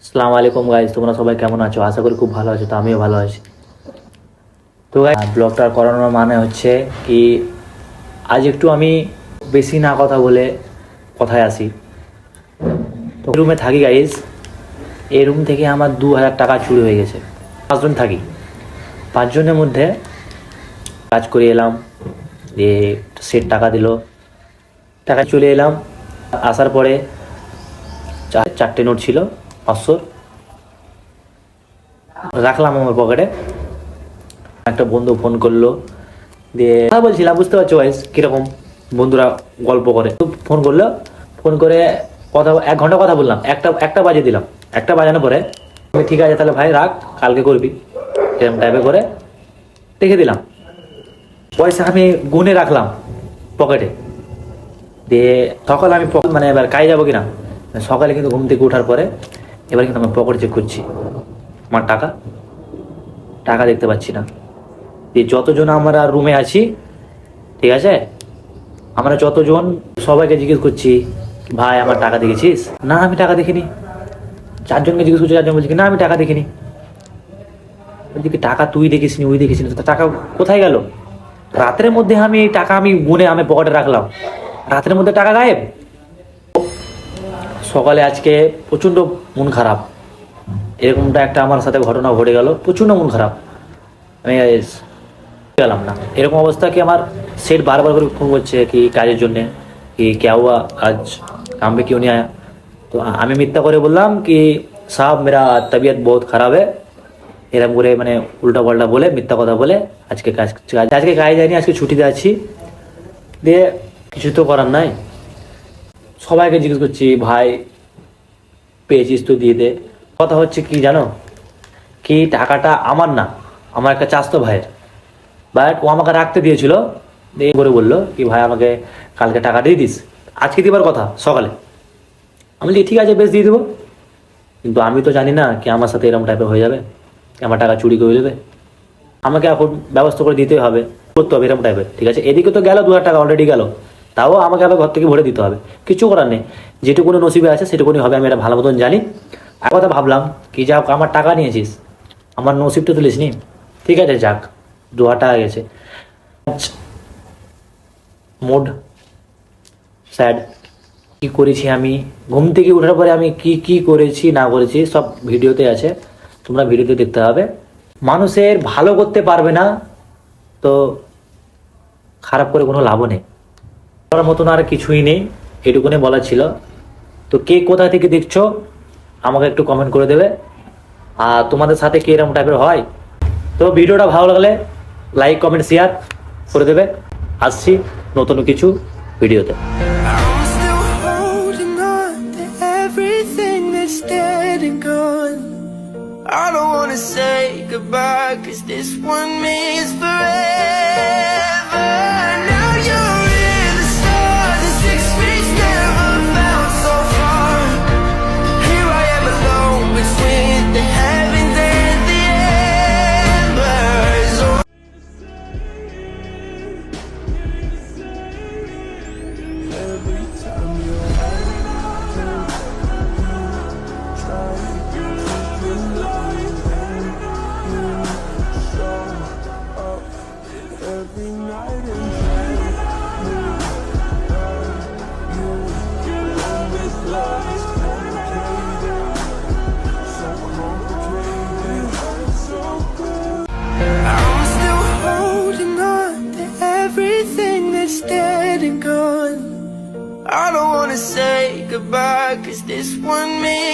আসসালামু আলাইকুম গাইজ, তোমরা সবাই কেমন আছো? আশা করি খুব ভালো আছো। তো আমিও ভালো আছি। তো গাইজ, ব্লগটা করানোর মানে হচ্ছে কি, আজ একটু আমি বেশি না কথা বলে কথায় আসি। তো রুমে থাকি গাইজ, এই রুম থেকে আমার 2000 টাকা চুরি হয়ে গেছে। 5 জন থাকি, 5 জনের মধ্যে কাজ করে এলাম, দিয়ে সেট টাকা দিল, টাকা চলে এলাম। আসার পরে চারটে নোট ছিল 500, রাখলাম আমার পকেটে। একটা বন্ধু ফোন করলো, দিয়ে কথা বলছিলাম, বুঝতে পারছো ভাই কিরকম বন্ধুরা গল্প করে। ফোন করলো, ফোন করে কথা 1 ঘন্টা কথা বললাম। একটা বাজে দিলাম। একটা বাজানোর পরে আমি ঠিক আছে তাহলে ভাই রাখ, কালকে করবি, এরকম টাইপে করে রেখে দিলাম। পয়সা আমি গুনে রাখলাম পকেটে। দিয়ে সকালে আমি মানে এবার কাজে যাবো কিনা, সকালে কিন্তু ঘুম থেকে ওঠার পরে এবার কিন্তু আমি পকেট চেক করছি, আমার টাকা দেখতে পাচ্ছি না। দিয়ে যতজন আমরা রুমে আছি, ঠিক আছে, আমরা যতজন সবাইকে জিজ্ঞেস করছি, ভাই আমার টাকা দেখেছিস? না আমি টাকা দেখিনি। 4 জনকে জিজ্ঞেস করছি, 4 জন বলছি না আমি টাকা দেখিনি। ওইদিকে টাকা তুই দেখিসনি, ওই দেখিসনি, তো টাকা কোথায় গেল? রাতের মধ্যে আমি এই টাকা আমি গুনে আমি পকেটে রাখলাম, রাতের মধ্যে টাকা গায়েব। সকালে আজকে প্রচণ্ড মন খারাপ। এরকমটা একটা আমার সাথে ঘটনা ঘটে গেল, প্রচণ্ড মন খারাপ। আমি গেলাম না। এরকম অবস্থা কি আমার सेठ बार बार করে ফোন করছে কি কাজের জন্য, कि क्या हुआ आज काम पे क्यों नहीं आया। तो আমি মিথ্যা করে বললাম कि साहब मेरा तबीयत बहुत ख़राब है, এরকম করে মানে উল্টা পাল্টা বলে মিথ্যা কথা বলে আজকে কাজে যাইনি, আজকে ছুটিতে আছি। দিয়ে কিছু তো করার নাই, সবাইকে জিজ্ঞেস করছি ভাই পেয়েছিস তো দিয়ে দে। কথা হচ্ছে কি জানো, কি টাকাটা আমার না, আমার একটা চাস্তো ভাইয়ের, বাট ও আমাকে রাখতে দিয়েছিল। দিয়ে করে বললো কি ভাই আমাকে কালকে টাকা দিয়ে দিস, আজকে দিবার কথা সকালে। আমি বলি ঠিক আছে বেশ দিয়ে দেবো, কিন্তু আমি তো জানি না কি আমার সাথে এরকম টাইপের হয়ে যাবে, আমার টাকা চুরি করে দেবে। আমাকে এখন ব্যবস্থা করে দিতেই হবে, করতে হবে এরকম টাইপের। ঠিক আছে, এদিকে তো গেল 2000 টাকা অলরেডি গেল, তাও আমাকে আবার ঘর থেকে ভরে দিতে হবে। কিছু করার নেই, যেটুকুনি নসিবে আছে সেটুকুনি হবে, আমি এটা ভালো মতন জানি। আর কথা ভাবলাম কি যা আমার টাকা নিয়েছিস, আমার নসিবটা তুলিস নি, ঠিক আছে যাক 2000 টাকা গেছে। Mood sad. কি করেছি আমি, ঘুম থেকে ওঠার পরে আমি কি কি করেছি না করেছি সব ভিডিওতে আছে, তোমরা ভিডিওতে দেখতে হবে। মানুষের ভালো করতে পারবে না তো খারাপ করে কোনো লাভও নেই, করার মতন আর কিছুই নেই, এটুকুনি বলা ছিল। তো কে কোথা থেকে দেখছো আমাকে একটু কমেন্ট করে দেবে, আর তোমাদের সাথে কি এরকম টাইপের হয়। তো ভিডিওটা ভালো লাগলে লাইক কমেন্ট শেয়ার করে দেবে। আসছি নতুন কিছু ভিডিওতে। I'm still holding on to everything that's dead and gone. I don't wanna say goodbye, 'cause this one means forever. Now you're in the stars, the 6 weeks never felt so far. Here I am alone between the heavens and the embers. Oh. Every time you're trying to keep the light and you show up every night and day. You and this love is complicated, so complicated, so good. I'm still holding on to everything that's dead and gone. I don't wanna say goodbye, 'cause this one means